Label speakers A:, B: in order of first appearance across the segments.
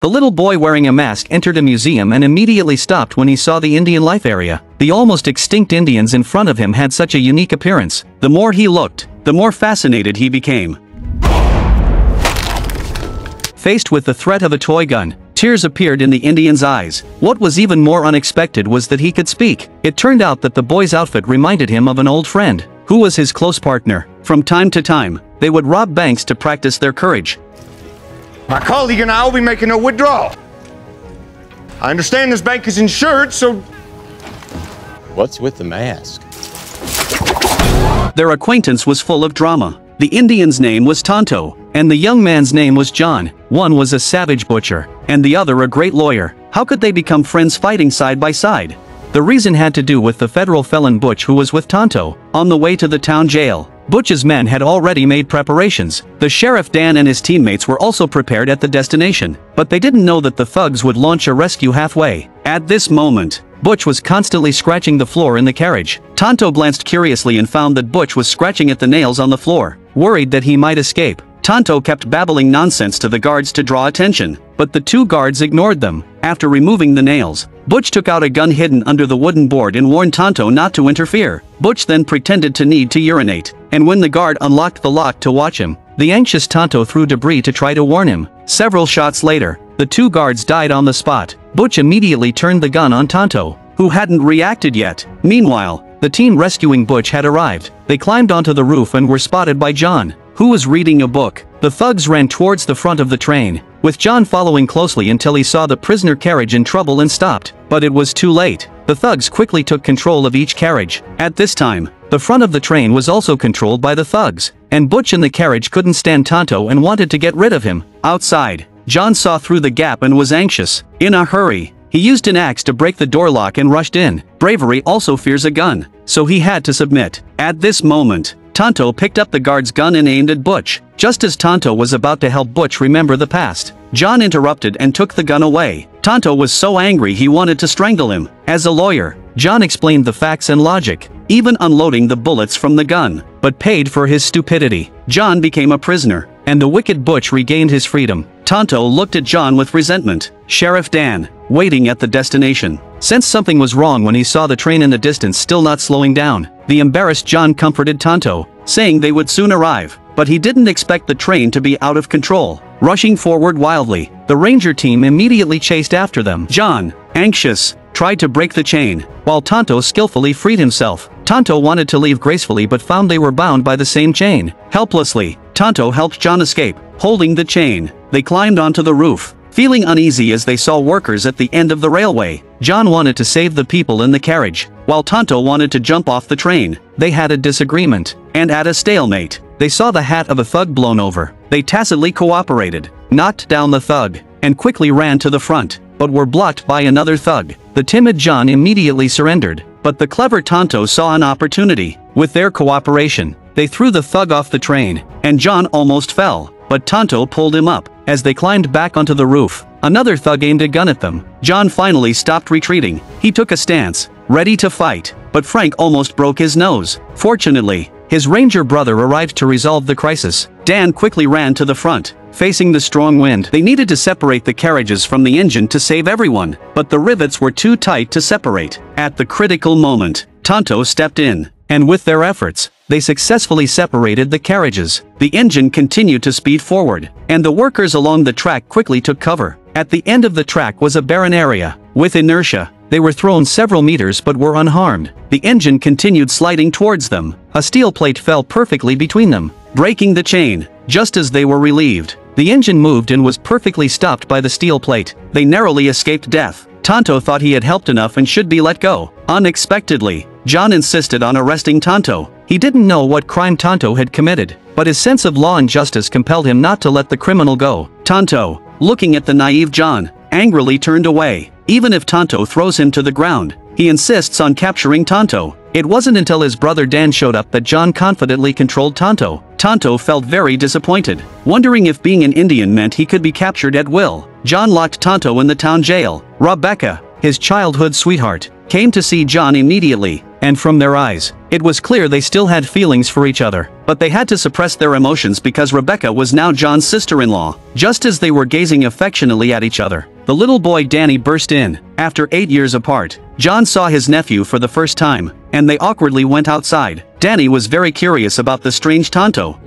A: The little boy wearing a mask entered a museum and immediately stopped when he saw the Indian life area. The almost extinct Indians in front of him had such a unique appearance. The more he looked, the more fascinated he became. Faced with the threat of a toy gun, tears appeared in the Indian's eyes. What was even more unexpected was that he could speak. It turned out that the boy's outfit reminded him of an old friend, who was his close partner. From time to time, they would rob banks to practice their courage.
B: My colleague and I will be making a withdrawal. I understand this bank is insured, so...
C: What's with the mask?
A: Their acquaintance was full of drama. The Indian's name was Tonto, and the young man's name was John. One was a savage butcher, and the other a great lawyer. How could they become friends fighting side by side? The reason had to do with the federal felon Butch, who was with Tonto. On the way to the town jail, Butch's men had already made preparations. The sheriff Dan and his teammates were also prepared at the destination, but they didn't know that the thugs would launch a rescue halfway. At this moment, Butch was constantly scratching the floor in the carriage. Tonto glanced curiously and found that Butch was scratching at the nails on the floor. Worried that he might escape, Tonto kept babbling nonsense to the guards to draw attention, but the two guards ignored them. After removing the nails, Butch took out a gun hidden under the wooden board and warned Tonto not to interfere. Butch then pretended to need to urinate, and when the guard unlocked the lock to watch him, the anxious Tonto threw debris to try to warn him. Several shots later, the two guards died on the spot. Butch immediately turned the gun on Tonto, who hadn't reacted yet. Meanwhile, the team rescuing Butch had arrived. They climbed onto the roof and were spotted by John, who was reading a book. The thugs ran towards the front of the train, with John following closely until he saw the prisoner carriage in trouble and stopped. But it was too late. The thugs quickly took control of each carriage. At this time, the front of the train was also controlled by the thugs, and Butch in the carriage couldn't stand Tonto and wanted to get rid of him. Outside, John saw through the gap and was anxious. In a hurry, he used an axe to break the door lock and rushed in. Bravery also fears a gun, so he had to submit. At this moment, Tonto picked up the guard's gun and aimed at Butch. Just as Tonto was about to help Butch remember the past, John interrupted and took the gun away. Tonto was so angry he wanted to strangle him. As a lawyer, John explained the facts and logic, even unloading the bullets from the gun, but paid for his stupidity. John became a prisoner, and the wicked Butch regained his freedom. Tonto looked at John with resentment. Sheriff Dan, waiting at the destination, sensed something was wrong when he saw the train in the distance still not slowing down. The embarrassed John comforted Tonto, saying they would soon arrive, but he didn't expect the train to be out of control. Rushing forward wildly, the ranger team immediately chased after them. John, anxious, tried to break the chain, while Tonto skillfully freed himself. Tonto wanted to leave gracefully but found they were bound by the same chain. Helplessly, Tonto helped John escape. Holding the chain, they climbed onto the roof, feeling uneasy as they saw workers at the end of the railway. John wanted to save the people in the carriage, while Tonto wanted to jump off the train. They had a disagreement, and at a stalemate, they saw the hat of a thug blown over. They tacitly cooperated, knocked down the thug, and quickly ran to the front, but were blocked by another thug. The timid John immediately surrendered, but the clever Tonto saw an opportunity. With their cooperation, they threw the thug off the train, and John almost fell, but Tonto pulled him up. As they climbed back onto the roof, another thug aimed a gun at them. John finally stopped retreating. He took a stance, ready to fight, but Frank almost broke his nose. Fortunately, his ranger brother arrived to resolve the crisis. Dan quickly ran to the front, facing the strong wind. They needed to separate the carriages from the engine to save everyone, but the rivets were too tight to separate. At the critical moment, Tonto stepped in, and with their efforts, they successfully separated the carriages. The engine continued to speed forward, and the workers along the track quickly took cover. At the end of the track was a barren area. With inertia, they were thrown several meters but were unharmed. The engine continued sliding towards them. A steel plate fell perfectly between them, breaking the chain. Just as they were relieved, the engine moved and was perfectly stopped by the steel plate. They narrowly escaped death. Tonto thought he had helped enough and should be let go. Unexpectedly, John insisted on arresting Tonto. He didn't know what crime Tonto had committed, but his sense of law and justice compelled him not to let the criminal go. Tonto, looking at the naive John, angrily turned away. Even if Tonto throws him to the ground, he insists on capturing Tonto. It wasn't until his brother Dan showed up that John confidently controlled Tonto. Tonto felt very disappointed, wondering if being an Indian meant he could be captured at will. John locked Tonto in the town jail. Rebecca, his childhood sweetheart, came to see John immediately, and from their eyes, it was clear they still had feelings for each other, but they had to suppress their emotions because Rebecca was now John's sister-in-law. Just as they were gazing affectionately at each other, the little boy Danny burst in. After 8 years apart, John saw his nephew for the first time, and they awkwardly went outside. Danny was very curious about the strange Tonto.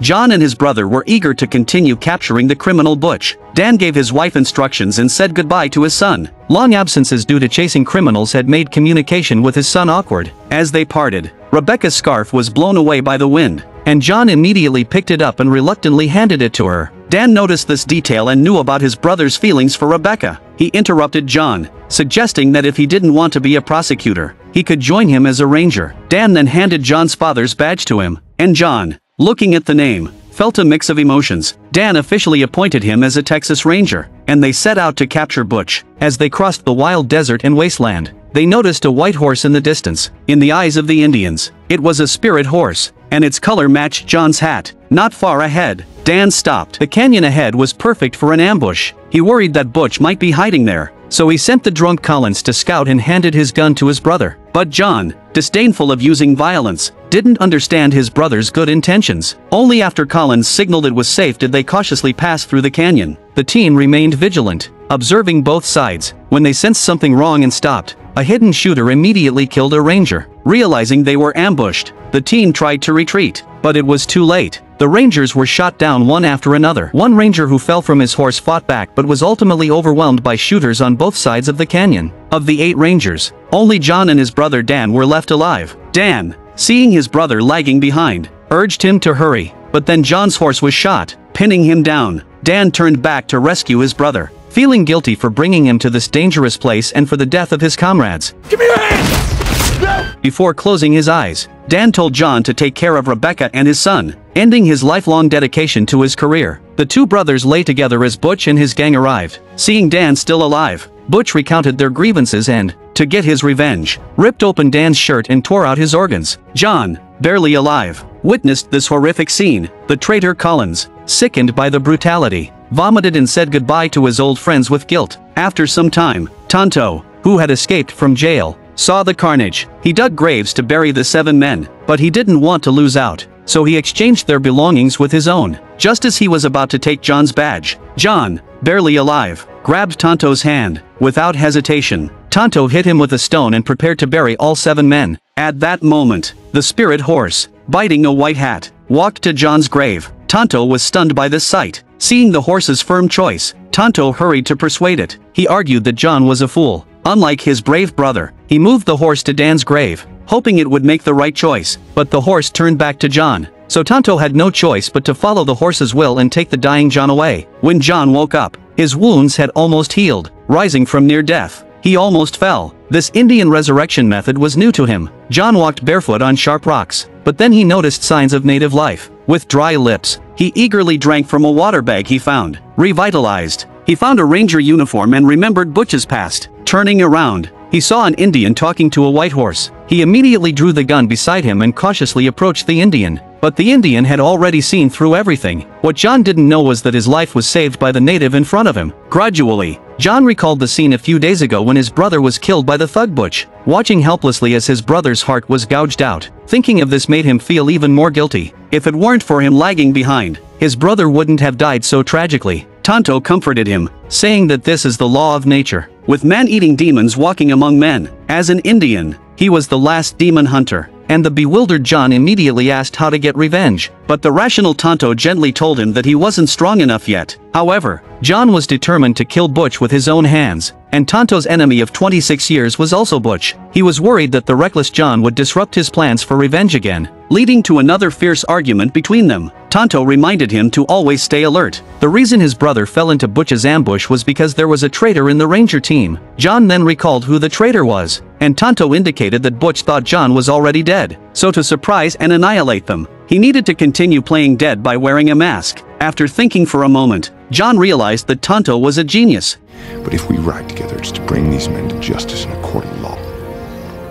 A: John and his brother were eager to continue capturing the criminal Butch. Dan gave his wife instructions and said goodbye to his son. Long absences due to chasing criminals had made communication with his son awkward. As they parted, Rebecca's scarf was blown away by the wind, and John immediately picked it up and reluctantly handed it to her. Dan noticed this detail and knew about his brother's feelings for Rebecca. He interrupted John, suggesting that if he didn't want to be a prosecutor, he could join him as a ranger. Dan then handed John's father's badge to him, and John, looking at the name, felt a mix of emotions. Dan officially appointed him as a Texas Ranger, and they set out to capture Butch. As they crossed the wild desert and wasteland, they noticed a white horse in the distance. In the eyes of the Indians, it was a spirit horse, and its color matched John's hat. Not far ahead, Dan stopped. The canyon ahead was perfect for an ambush. He worried that Butch might be hiding there, so he sent the drunk Collins to scout and handed his gun to his brother. But John, disdainful of using violence, didn't understand his brother's good intentions. Only after Collins signaled it was safe did they cautiously pass through the canyon. The team remained vigilant, observing both sides. When they sensed something wrong and stopped, a hidden shooter immediately killed a ranger. Realizing they were ambushed, the team tried to retreat, but it was too late. The rangers were shot down one after another. One ranger who fell from his horse fought back but was ultimately overwhelmed by shooters on both sides of the canyon. Of the 8 rangers, only John and his brother Dan were left alive. Dan, seeing his brother lagging behind, urged him to hurry, but then John's horse was shot, pinning him down. Dan turned back to rescue his brother, feeling guilty for bringing him to this dangerous place and for the death of his comrades.
B: Give me your hand! No!
A: Before closing his eyes, Dan told John to take care of Rebecca and his son, ending his lifelong dedication to his career. The two brothers lay together as Butch and his gang arrived. Seeing Dan still alive, Butch recounted their grievances and, to get his revenge, ripped open Dan's shirt and tore out his organs. John, barely alive, witnessed this horrific scene. The traitor Collins, sickened by the brutality, vomited and said goodbye to his old friends with guilt. After some time, Tonto, who had escaped from jail, saw the carnage. He dug graves to bury the 7 men, but he didn't want to lose out, so he exchanged their belongings with his own. Just as he was about to take John's badge, John, barely alive, grabbed Tonto's hand. Without hesitation, Tonto hit him with a stone and prepared to bury all 7 men. At that moment, the spirit horse, biting a white hat, walked to John's grave. Tonto was stunned by this sight. Seeing the horse's firm choice, Tonto hurried to persuade it. He argued that John was a fool. Unlike his brave brother, he moved the horse to Dan's grave, hoping it would make the right choice, but the horse turned back to John. So Tonto had no choice but to follow the horse's will and take the dying John away. When John woke up, his wounds had almost healed. Rising from near death, he almost fell. This Indian resurrection method was new to him. John walked barefoot on sharp rocks, but then he noticed signs of native life. With dry lips, he eagerly drank from a water bag he found. Revitalized, he found a ranger uniform and remembered Butch's past. Turning around, he saw an Indian talking to a white horse. He immediately drew the gun beside him and cautiously approached the Indian. But the Indian had already seen through everything. What John didn't know was that his life was saved by the native in front of him. Gradually, John recalled the scene a few days ago when his brother was killed by the thug Butch, watching helplessly as his brother's heart was gouged out. Thinking of this made him feel even more guilty. If it weren't for him lagging behind, his brother wouldn't have died so tragically. Tonto comforted him, saying that this is the law of nature, with man-eating demons walking among men. As an Indian, he was the last demon hunter, and the bewildered John immediately asked how to get revenge. But the rational Tonto gently told him that he wasn't strong enough yet. However, John was determined to kill Butch with his own hands, and Tonto's enemy of 26 years was also Butch. He was worried that the reckless John would disrupt his plans for revenge again, leading to another fierce argument between them. Tonto reminded him to always stay alert. The reason his brother fell into Butch's ambush was because there was a traitor in the ranger team. John then recalled who the traitor was, and Tonto indicated that Butch thought John was already dead. So to surprise and annihilate them, he needed to continue playing dead by wearing a mask. After thinking for a moment, John realized that Tonto was a genius.
D: But if we ride together, it's to bring these men to justice in a court of law.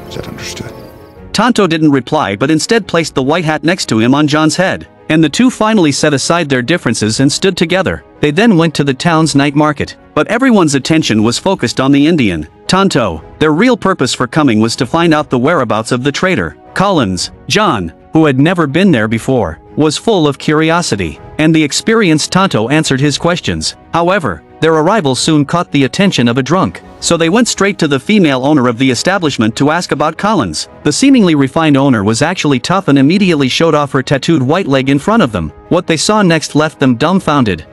D: Is that understood?
A: Tonto didn't reply but instead placed the white hat next to him on John's head, and the two finally set aside their differences and stood together. They then went to the town's night market, but everyone's attention was focused on the Indian, Tonto. Their real purpose for coming was to find out the whereabouts of the traitor. Collins, John, who had never been there before, was full of curiosity, and the experienced Tonto answered his questions. However, their arrival soon caught the attention of a drunk, so they went straight to the female owner of the establishment to ask about Collins. The seemingly refined owner was actually tough and immediately showed off her tattooed white leg in front of them. What they saw next left them dumbfounded.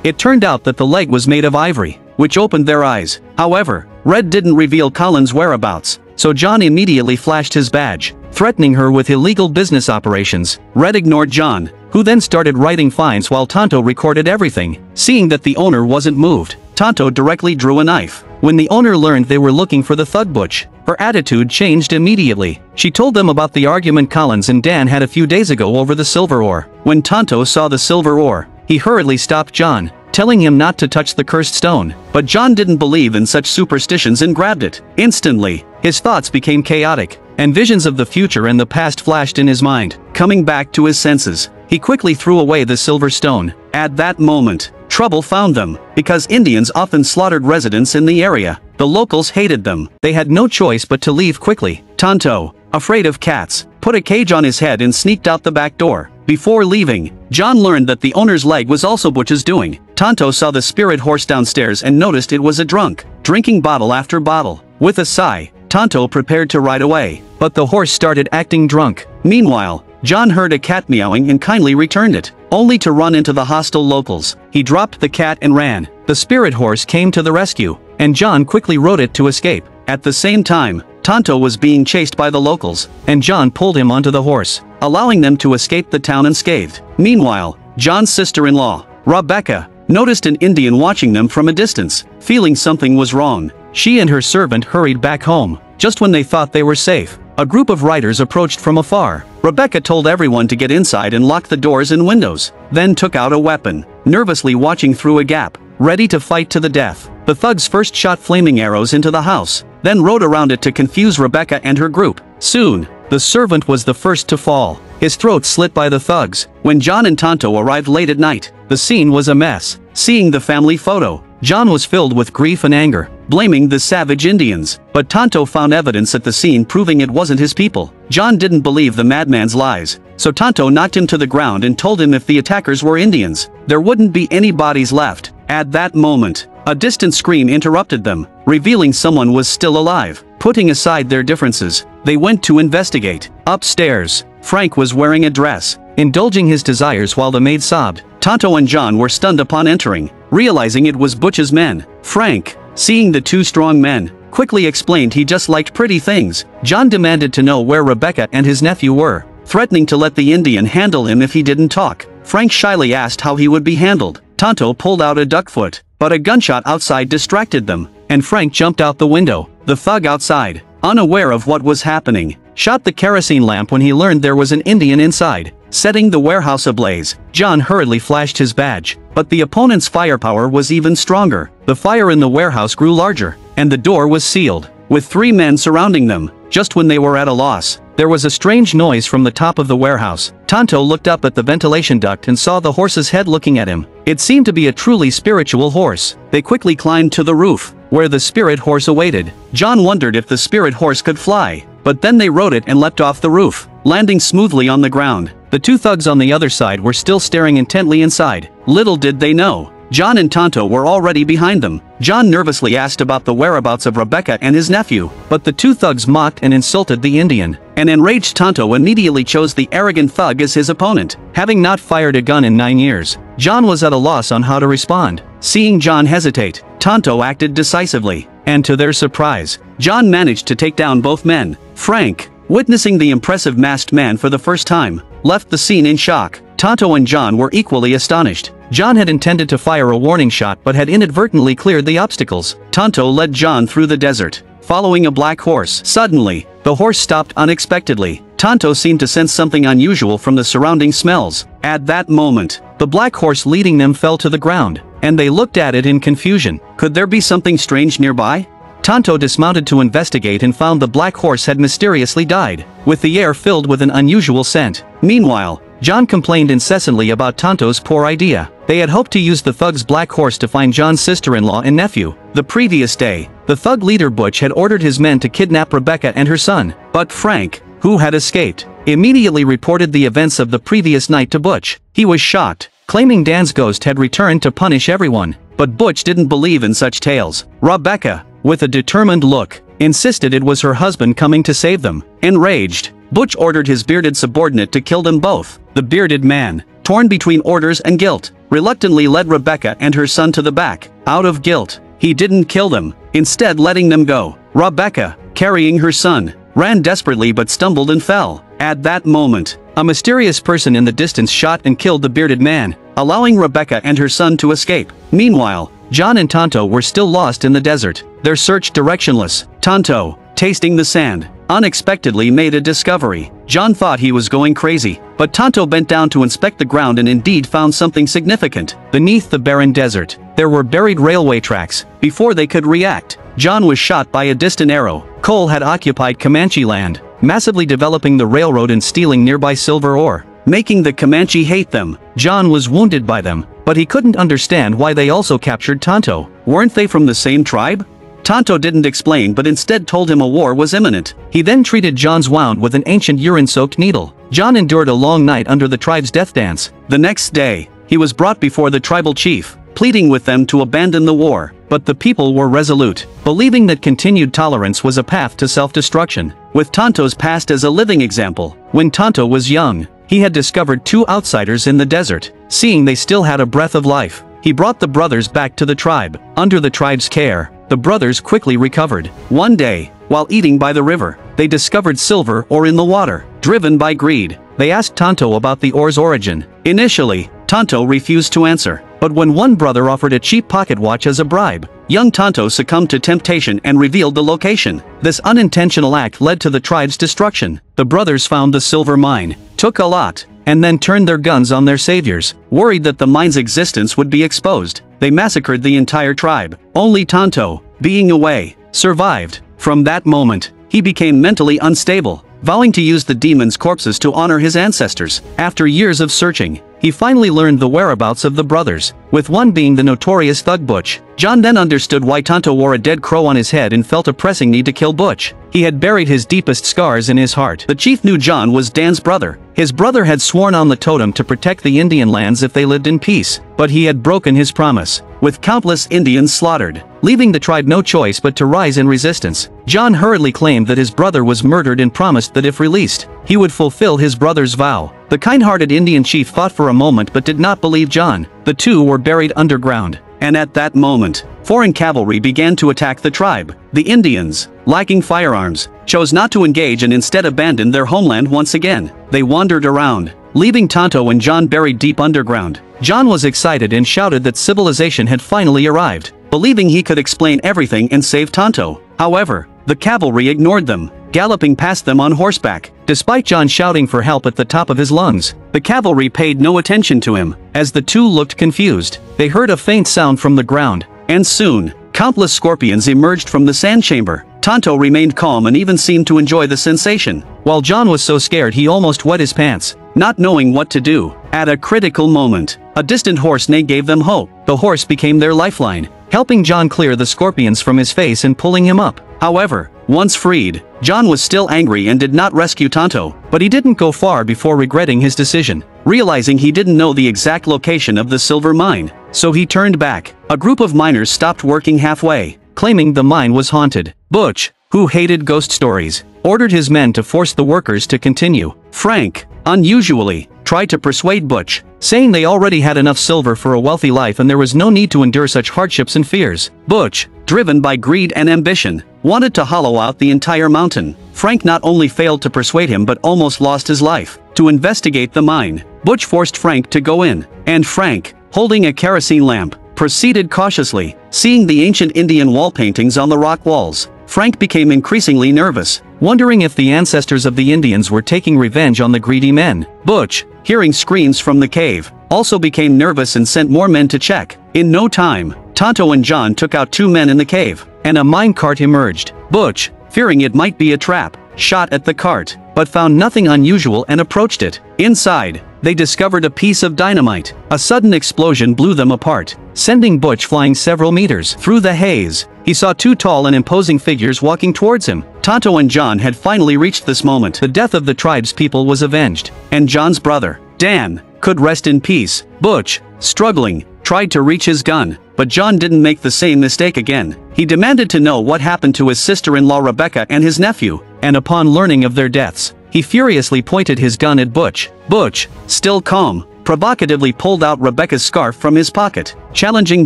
A: It turned out that the leg was made of ivory, which opened their eyes. However, Red didn't reveal Collins' whereabouts, so John immediately flashed his badge, threatening her with illegal business operations. Red ignored John, who then started writing fines while Tonto recorded everything. Seeing that the owner wasn't moved, Tonto directly drew a knife. When the owner learned they were looking for the thug butch, her attitude changed immediately. She told them about the argument Collins and Dan had a few days ago over the silver ore. When Tonto saw the silver ore, he hurriedly stopped John, telling him not to touch the cursed stone. But John didn't believe in such superstitions and grabbed it. Instantly, his thoughts became chaotic, and visions of the future and the past flashed in his mind. Coming back to his senses, he quickly threw away the silver stone. At that moment, trouble found them, because Indians often slaughtered residents in the area. The locals hated them. They had no choice but to leave quickly. Tonto, afraid of cats, put a cage on his head and sneaked out the back door. Before leaving, John learned that the owner's leg was also Butch's doing. Tonto saw the spirit horse downstairs and noticed it was a drunk, drinking bottle after bottle. With a sigh, Tonto prepared to ride away, but the horse started acting drunk. Meanwhile, John heard a cat meowing and kindly returned it, only to run into the hostile locals. He dropped the cat and ran. The spirit horse came to the rescue, and John quickly rode it to escape. At the same time, Tonto was being chased by the locals, and John pulled him onto the horse, allowing them to escape the town unscathed. Meanwhile, John's sister-in-law, Rebecca, noticed an Indian watching them from a distance. Feeling something was wrong, she and her servant hurried back home. Just when they thought they were safe, a group of riders approached from afar. Rebecca told everyone to get inside and lock the doors and windows, then took out a weapon, nervously watching through a gap, ready to fight to the death. The thugs first shot flaming arrows into the house, then rode around it to confuse Rebecca and her group. Soon, the servant was the first to fall, his throat slit by the thugs. When John and Tonto arrived late at night, the scene was a mess. Seeing the family photo, John was filled with grief and anger, blaming the savage Indians. But Tonto found evidence at the scene proving it wasn't his people. John didn't believe the madman's lies, so Tonto knocked him to the ground and told him if the attackers were Indians, there wouldn't be any bodies left. At that moment, a distant scream interrupted them, revealing someone was still alive. Putting aside their differences, they went to investigate. Upstairs, Frank was wearing a dress, indulging his desires while the maid sobbed. Tonto and John were stunned upon entering, realizing it was Butch's men. Frank, seeing the two strong men, quickly explained he just liked pretty things. John demanded to know where Rebecca and his nephew were, threatening to let the Indian handle him if he didn't talk. Frank shyly asked how he would be handled. Tonto pulled out a duck foot, but a gunshot outside distracted them, and Frank jumped out the window. The thug outside, unaware of what was happening, shot the kerosene lamp when he learned there was an Indian inside, setting the warehouse ablaze. John hurriedly flashed his badge, but the opponent's firepower was even stronger. The fire in the warehouse grew larger, and the door was sealed, with 3 men surrounding them. Just when they were at a loss, there was a strange noise from the top of the warehouse. Tonto looked up at the ventilation duct and saw the horse's head looking at him. It seemed to be a truly spiritual horse. They quickly climbed to the roof, where the spirit horse awaited. John wondered if the spirit horse could fly, but then they rode it and leapt off the roof, landing smoothly on the ground. The 2 thugs on the other side were still staring intently inside. Little did they know, John and Tonto were already behind them. John nervously asked about the whereabouts of Rebecca and his nephew, but the 2 thugs mocked and insulted the Indian. An enraged Tonto immediately chose the arrogant thug as his opponent. Having not fired a gun in 9 years, John was at a loss on how to respond. Seeing John hesitate, Tonto acted decisively, and to their surprise, John managed to take down both men. Frank, witnessing the impressive masked man for the first time, left the scene in shock. Tonto and John were equally astonished. John had intended to fire a warning shot but had inadvertently cleared the obstacles. Tonto led John through the desert, following a black horse. Suddenly, the horse stopped unexpectedly. Tonto seemed to sense something unusual from the surrounding smells. At that moment, the black horse leading them fell to the ground, and they looked at it in confusion. Could there be something strange nearby? Tonto dismounted to investigate and found the black horse had mysteriously died, with the air filled with an unusual scent. Meanwhile, John complained incessantly about Tonto's poor idea. They had hoped to use the thug's black horse to find John's sister-in-law and nephew. The previous day, the thug leader Butch had ordered his men to kidnap Rebecca and her son, but Frank, who had escaped, immediately reported the events of the previous night to Butch. He was shocked, claiming Dan's ghost had returned to punish everyone, but Butch didn't believe in such tales. Rebecca, with a determined look, insisted it was her husband coming to save them. Enraged, Butch ordered his bearded subordinate to kill them both. The bearded man, torn between orders and guilt, reluctantly led Rebecca and her son to the back. Out of guilt, he didn't kill them, instead letting them go. Rebecca, carrying her son, ran desperately but stumbled and fell. At that moment, a mysterious person in the distance shot and killed the bearded man, allowing Rebecca and her son to escape. Meanwhile, John and Tonto were still lost in the desert, their search directionless. Tonto, tasting the sand, unexpectedly made a discovery. John thought he was going crazy, but Tonto bent down to inspect the ground and indeed found something significant. Beneath the barren desert, there were buried railway tracks. Before they could react, John was shot by a distant arrow. Coal had occupied Comanche land, massively developing the railroad and stealing nearby silver ore, making the Comanche hate them. John was wounded by them, but he couldn't understand why they also captured Tonto. Weren't they from the same tribe? Tonto didn't explain but instead told him a war was imminent. He then treated John's wound with an ancient urine-soaked needle. John endured a long night under the tribe's death dance. The next day, he was brought before the tribal chief, pleading with them to abandon the war, but the people were resolute, believing that continued tolerance was a path to self-destruction. With Tonto's past as a living example, when Tonto was young, he had discovered two outsiders in the desert. Seeing they still had a breath of life, he brought the brothers back to the tribe. Under the tribe's care, the brothers quickly recovered. One day, while eating by the river, they discovered silver ore in the water. Driven by greed, they asked Tonto about the ore's origin. Initially, Tonto refused to answer, but when one brother offered a cheap pocket watch as a bribe, young Tonto succumbed to temptation and revealed the location. This unintentional act led to the tribe's destruction. The brothers found the silver mine, took a lot, and then turned their guns on their saviors. Worried that the mine's existence would be exposed, they massacred the entire tribe. Only Tonto, being away, survived. From that moment, he became mentally unstable, vowing to use the demons' corpses to honor his ancestors. After years of searching, he finally learned the whereabouts of the brothers, with one being the notorious thug Butch. John then understood why Tonto wore a dead crow on his head and felt a pressing need to kill Butch. He had buried his deepest scars in his heart. The chief knew John was Dan's brother. His brother had sworn on the totem to protect the Indian lands if they lived in peace, but he had broken his promise, with countless Indians slaughtered, leaving the tribe no choice but to rise in resistance. John hurriedly claimed that his brother was murdered and promised that if released, he would fulfill his brother's vow. The kind-hearted Indian chief thought for a moment but did not believe John. The two were buried underground, and at that moment, foreign cavalry began to attack the tribe. The Indians, lacking firearms, chose not to engage and instead abandoned their homeland once again. They wandered around, leaving Tonto and John buried deep underground. John was excited and shouted that civilization had finally arrived, believing he could explain everything and save Tonto. However, the cavalry ignored them, galloping past them on horseback. Despite John shouting for help at the top of his lungs, the cavalry paid no attention to him. As the two looked confused, they heard a faint sound from the ground, and soon, countless scorpions emerged from the sand chamber. Tonto remained calm and even seemed to enjoy the sensation, while John was so scared he almost wet his pants, not knowing what to do. At a critical moment, a distant horse neigh gave them hope. The horse became their lifeline, helping John clear the scorpions from his face and pulling him up. However, once freed, John was still angry and did not rescue Tonto, but he didn't go far before regretting his decision, realizing he didn't know the exact location of the silver mine. So he turned back. A group of miners stopped working halfway, claiming the mine was haunted. Butch, who hated ghost stories, ordered his men to force the workers to continue. Frank, unusually, tried to persuade Butch, saying they already had enough silver for a wealthy life and there was no need to endure such hardships and fears. Butch, driven by greed and ambition, wanted to hollow out the entire mountain. Frank not only failed to persuade him but almost lost his life. To investigate the mine, Butch forced Frank to go in, and Frank, holding a kerosene lamp, proceeded cautiously. Seeing the ancient Indian wall paintings on the rock walls, Frank became increasingly nervous, wondering if the ancestors of the Indians were taking revenge on the greedy men. Butch, hearing screams from the cave, also became nervous and sent more men to check. In no time, Tonto and John took out two men in the cave. and a minecart emerged. Butch, fearing it might be a trap, shot at the cart, but found nothing unusual and approached it. Inside, they discovered a piece of dynamite. A sudden explosion blew them apart, sending Butch flying several meters. Through the haze, he saw two tall and imposing figures walking towards him. Tonto and John had finally reached this moment. The death of the tribe's people was avenged, and John's brother, Dan, could rest in peace. Butch, struggling, tried to reach his gun, but John didn't make the same mistake again. He demanded to know what happened to his sister-in-law Rebecca and his nephew, and upon learning of their deaths, he furiously pointed his gun at Butch. Butch, still calm, provocatively pulled out Rebecca's scarf from his pocket, challenging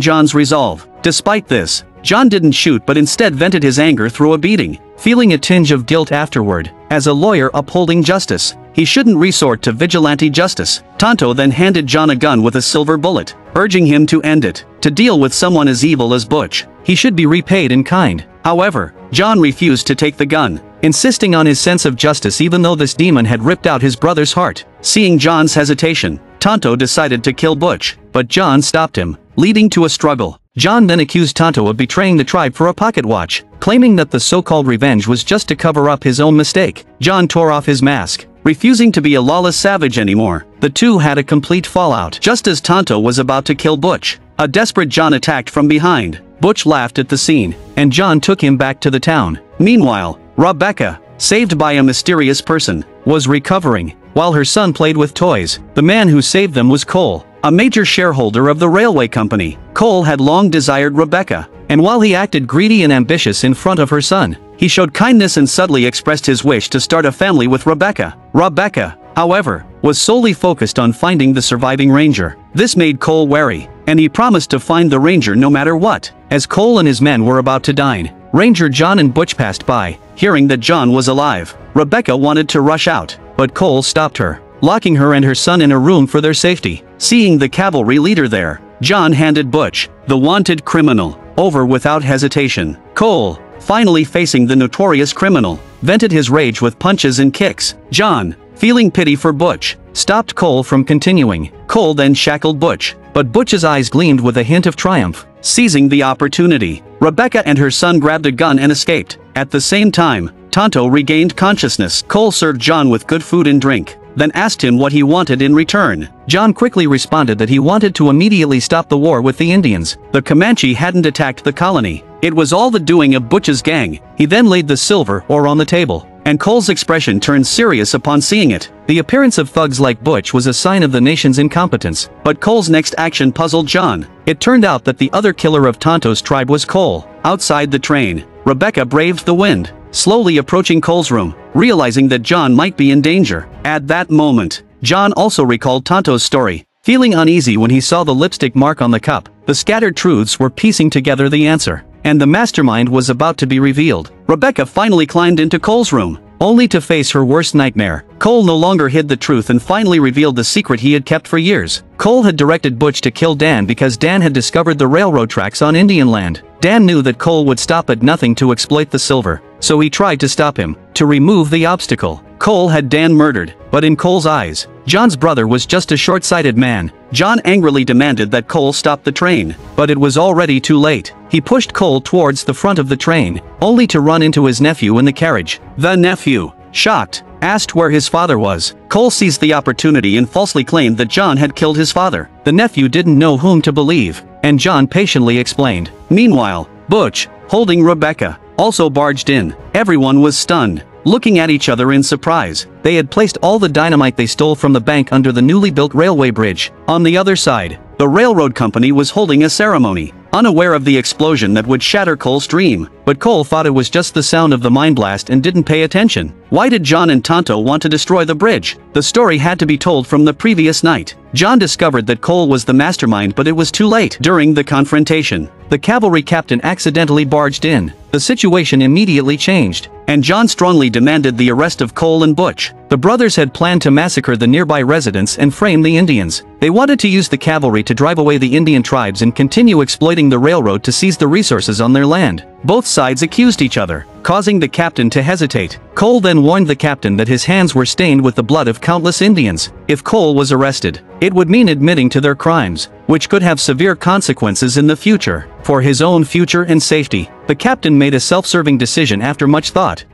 A: John's resolve. Despite this, John didn't shoot but instead vented his anger through a beating, feeling a tinge of guilt afterward. As a lawyer upholding justice, he shouldn't resort to vigilante justice. Tonto then handed John a gun with a silver bullet, urging him to end it. To deal with someone as evil as Butch, he should be repaid in kind. However, John refused to take the gun, insisting on his sense of justice even though this demon had ripped out his brother's heart. Seeing John's hesitation, Tonto decided to kill Butch, but John stopped him, leading to a struggle. John then accused Tonto of betraying the tribe for a pocket watch, claiming that the so-called revenge was just to cover up his own mistake. John tore off his mask, refusing to be a lawless savage anymore. The two had a complete fallout. Just as Tonto was about to kill Butch, a desperate John attacked from behind. Butch laughed at the scene, and John took him back to the town. Meanwhile, Rebecca, saved by a mysterious person, was recovering, while her son played with toys. The man who saved them was Cole, a major shareholder of the railway company. Cole had long desired Rebecca, and while he acted greedy and ambitious in front of her son, he showed kindness and subtly expressed his wish to start a family with Rebecca. Rebecca, however, was solely focused on finding the surviving ranger. This made Cole wary, and he promised to find the ranger no matter what. As Cole and his men were about to dine, Ranger John and Butch passed by. Hearing that John was alive, Rebecca wanted to rush out, but Cole stopped her, locking her and her son in a room for their safety. Seeing the cavalry leader there, John handed Butch, the wanted criminal, over without hesitation. Cole, finally facing the notorious criminal, vented his rage with punches and kicks. John, feeling pity for Butch, stopped Cole from continuing. Cole then shackled Butch, but Butch's eyes gleamed with a hint of triumph. Seizing the opportunity, Rebecca and her son grabbed a gun and escaped. At the same time, Tonto regained consciousness. Cole served John with good food and drink, then asked him what he wanted in return. John quickly responded that he wanted to immediately stop the war with the Indians. The Comanche hadn't attacked the colony. It was all the doing of Butch's gang. He then laid the silver ore on the table, and Cole's expression turned serious upon seeing it. The appearance of thugs like Butch was a sign of the nation's incompetence, but Cole's next action puzzled John. It turned out that the other killer of Tonto's tribe was Cole. Outside the train, Rebecca braved the wind, slowly approaching Cole's room, realizing that John might be in danger. At that moment, John also recalled Tonto's story, feeling uneasy when he saw the lipstick mark on the cup. The scattered truths were piecing together the answer, and the mastermind was about to be revealed. Rebecca finally climbed into Cole's room, only to face her worst nightmare. Cole no longer hid the truth and finally revealed the secret he had kept for years. Cole had directed Butch to kill Dan because Dan had discovered the railroad tracks on Indian land. Dan knew that Cole would stop at nothing to exploit the silver, so he tried to stop him. To remove the obstacle, Cole had Dan murdered, but in Cole's eyes, John's brother was just a short-sighted man. John angrily demanded that Cole stop the train, but it was already too late. He pushed Cole towards the front of the train, only to run into his nephew in the carriage. The nephew, shocked, asked where his father was. Cole seized the opportunity and falsely claimed that John had killed his father. The nephew didn't know whom to believe, and John patiently explained. Meanwhile, Butch, holding Rebecca, also barged in. Everyone was stunned, looking at each other in surprise. They had placed all the dynamite they stole from the bank under the newly built railway bridge. On the other side, the railroad company was holding a ceremony, unaware of the explosion that would shatter Cole's dream. But Cole thought it was just the sound of the mine blast and didn't pay attention. Why did John and Tonto want to destroy the bridge? The story had to be told from the previous night. John discovered that Cole was the mastermind, but it was too late. During the confrontation, the cavalry captain accidentally barged in. The situation immediately changed, and John strongly demanded the arrest of Cole and Butch. The brothers had planned to massacre the nearby residents and frame the Indians. They wanted to use the cavalry to drive away the Indian tribes and continue exploiting the railroad to seize the resources on their land. Both sides accused each other, causing the captain to hesitate. Cole then warned the captain that his hands were stained with the blood of countless Indians. If Cole was arrested, it would mean admitting to their crimes. which could have severe consequences in the future. For his own future and safety, the captain made a self-serving decision after much thought.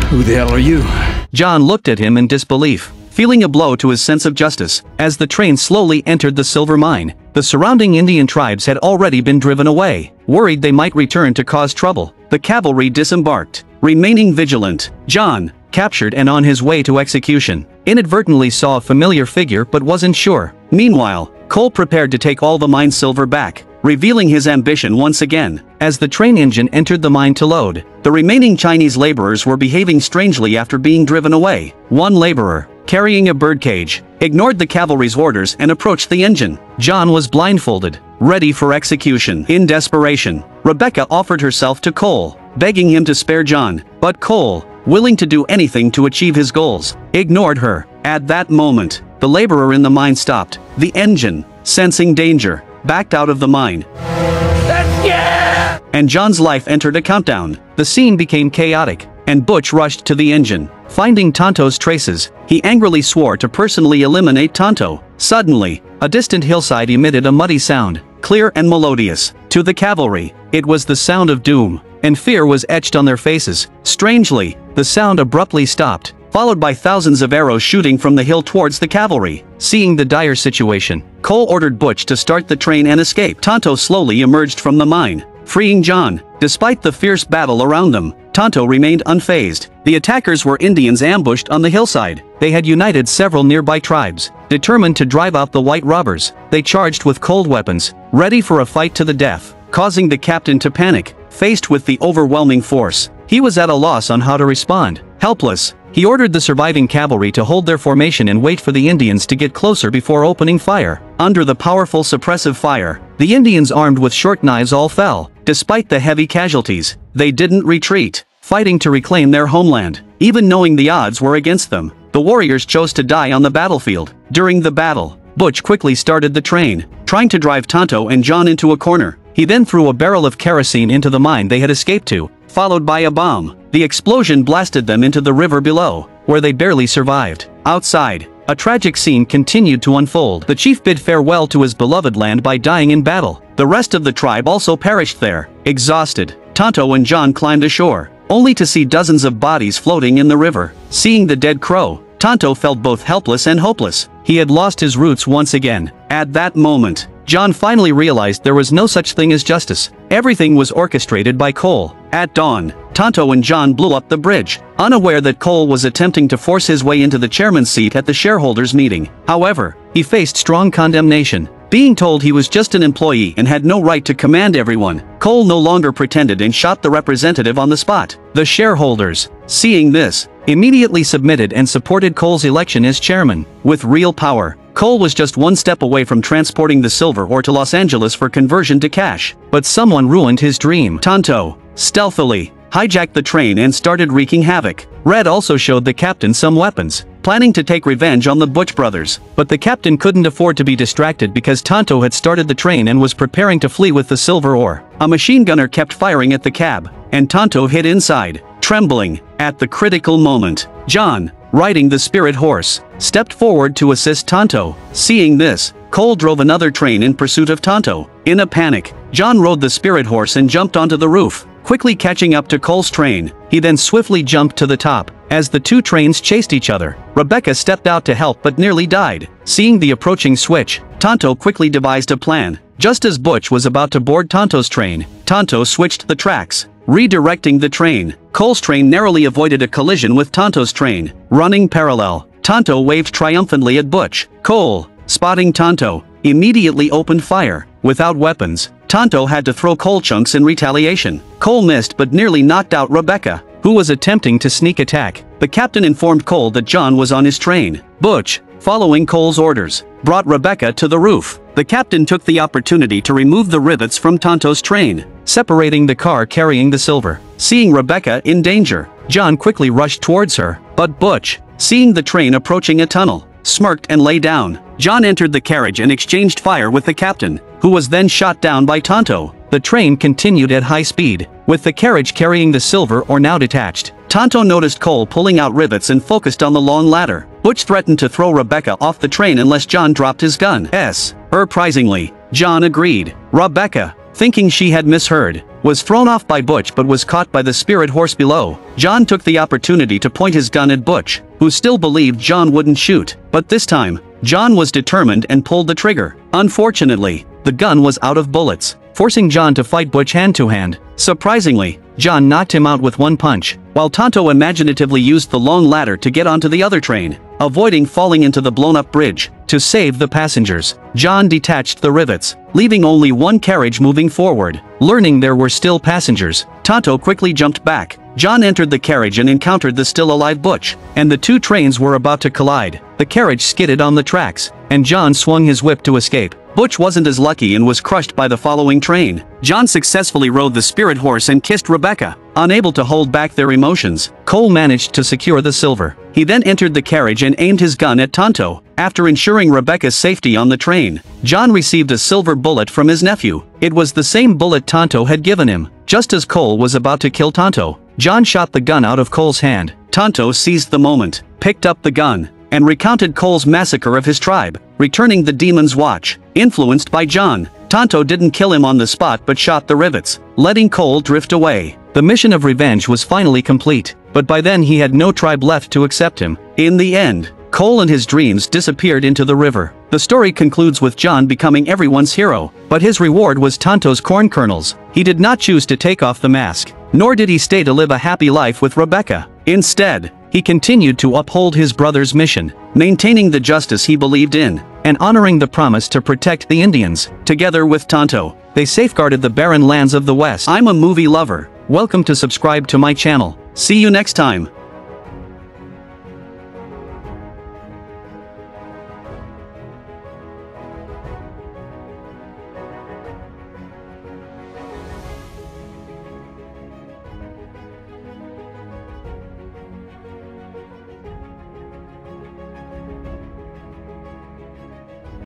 E: Who the hell are you?
A: John looked at him in disbelief, feeling a blow to his sense of justice. As the train slowly entered the silver mine, the surrounding Indian tribes had already been driven away. Worried they might return to cause trouble, the cavalry disembarked. Remaining vigilant, John, captured and on his way to execution, inadvertently saw a familiar figure but wasn't sure. Meanwhile, Cole prepared to take all the mine silver back, revealing his ambition once again. As the train engine entered the mine to load, the remaining Chinese laborers were behaving strangely after being driven away. One laborer, carrying a birdcage, ignored the cavalry's orders and approached the engine. John was blindfolded, ready for execution. In desperation, Rebecca offered herself to Cole, begging him to spare John, but Cole, willing to do anything to achieve his goals, ignored her. At that moment, the laborer in the mine stopped. The engine, sensing danger, backed out of the mine. And John's life entered a countdown. The scene became chaotic, and Butch rushed to the engine. Finding Tonto's traces, he angrily swore to personally eliminate Tonto. Suddenly, a distant hillside emitted a muddy sound, clear and melodious. To the cavalry, it was the sound of doom, and fear was etched on their faces. Strangely, the sound abruptly stopped, followed by thousands of arrows shooting from the hill towards the cavalry. Seeing the dire situation, Cole ordered Butch to start the train and escape. Tonto slowly emerged from the mine, freeing John. Despite the fierce battle around them, Tonto remained unfazed. The attackers were Indians ambushed on the hillside. They had united several nearby tribes. Determined to drive out the white robbers, they charged with cold weapons, ready for a fight to the death, causing the captain to panic. Faced with the overwhelming force, he was at a loss on how to respond. Helpless, he ordered the surviving cavalry to hold their formation and wait for the Indians to get closer before opening fire. Under the powerful suppressive fire, the Indians armed with short knives all fell. Despite the heavy casualties, they didn't retreat, fighting to reclaim their homeland. Even knowing the odds were against them, the warriors chose to die on the battlefield. During the battle, Butch quickly started the train, trying to drive Tonto and John into a corner. He then threw a barrel of kerosene into the mine they had escaped to, followed by a bomb. The explosion blasted them into the river below, where they barely survived. Outside, a tragic scene continued to unfold. The chief bid farewell to his beloved land by dying in battle. The rest of the tribe also perished there. Exhausted, Tonto and John climbed ashore, only to see dozens of bodies floating in the river. Seeing the dead crow, Tonto felt both helpless and hopeless. He had lost his roots once again. At that moment, John finally realized there was no such thing as justice. Everything was orchestrated by Cole. At dawn, Tonto and John blew up the bridge, unaware that Cole was attempting to force his way into the chairman's seat at the shareholders' meeting. However, he faced strong condemnation. Being told he was just an employee and had no right to command everyone, Cole no longer pretended and shot the representative on the spot. The shareholders, seeing this, immediately submitted and supported Cole's election as chairman. With real power, Cole was just one step away from transporting the silver ore to Los Angeles for conversion to cash. But someone ruined his dream. Tonto, stealthily, hijacked the train and started wreaking havoc. Red also showed the captain some weapons, planning to take revenge on the Butch brothers. But the captain couldn't afford to be distracted because Tonto had started the train and was preparing to flee with the silver ore. A machine gunner kept firing at the cab, and Tonto hid inside, trembling. At the critical moment, John, riding the spirit horse, stepped forward to assist Tonto. Seeing this, Cole drove another train in pursuit of Tonto. In a panic, John rode the spirit horse and jumped onto the roof, quickly catching up to Cole's train. He then swiftly jumped to the top. As the two trains chased each other, Rebecca stepped out to help but nearly died. Seeing the approaching switch, Tonto quickly devised a plan. Just as Butch was about to board Tonto's train, Tonto switched the tracks, redirecting the train. Cole's train narrowly avoided a collision with Tonto's train. Running parallel, Tonto waved triumphantly at Butch. Cole, spotting Tonto, immediately opened fire. Without weapons, Tonto had to throw coal chunks in retaliation. Cole missed but nearly knocked out Rebecca, who was attempting to sneak attack. The captain informed Cole that John was on his train. Butch, following Cole's orders, brought Rebecca to the roof. The captain took the opportunity to remove the rivets from Tonto's train, separating the car carrying the silver. Seeing Rebecca in danger, John quickly rushed towards her, but Butch, seeing the train approaching a tunnel, smirked and lay down. John entered the carriage and exchanged fire with the captain, who was then shot down by Tonto. The train continued at high speed, with the carriage carrying the silver ore now detached. Tonto noticed Cole pulling out rivets and focused on the long ladder. Butch threatened to throw Rebecca off the train unless John dropped his gun. Surprisingly, John agreed. Rebecca, thinking she had misheard, was thrown off by Butch but was caught by the spirit horse below. John took the opportunity to point his gun at Butch, who still believed John wouldn't shoot. But this time, John was determined and pulled the trigger. Unfortunately, the gun was out of bullets, forcing John to fight Butch hand-to-hand. Surprisingly, John knocked him out with one punch, while Tonto imaginatively used the long ladder to get onto the other train, avoiding falling into the blown-up bridge. To save the passengers, John detached the rivets, leaving only one carriage moving forward. Learning there were still passengers, Tonto quickly jumped back. John entered the carriage and encountered the still-alive Butch, and the two trains were about to collide. The carriage skidded on the tracks, and John swung his whip to escape. Butch wasn't as lucky and was crushed by the following train. John successfully rode the spirit horse and kissed Rebecca. Unable to hold back their emotions, Cole managed to secure the silver. He then entered the carriage and aimed his gun at Tonto. After ensuring Rebecca's safety on the train, John received a silver bullet from his nephew. It was the same bullet Tonto had given him. Just as Cole was about to kill Tonto, John shot the gun out of Cole's hand. Tonto seized the moment, picked up the gun, and recounted Cole's massacre of his tribe, returning the demon's watch. Influenced by John, Tonto didn't kill him on the spot but shot the rivets, letting Cole drift away. The mission of revenge was finally complete, but by then he had no tribe left to accept him. In the end, Cole and his dreams disappeared into the river. The story concludes with John becoming everyone's hero, but his reward was Tonto's corn kernels. He did not choose to take off the mask, nor did he stay to live a happy life with Rebecca. Instead, he continued to uphold his brother's mission, maintaining the justice he believed in, and honoring the promise to protect the Indians. Together with Tonto, they safeguarded the barren lands of the West. I'm a movie lover. Welcome to subscribe to my channel. See you next time.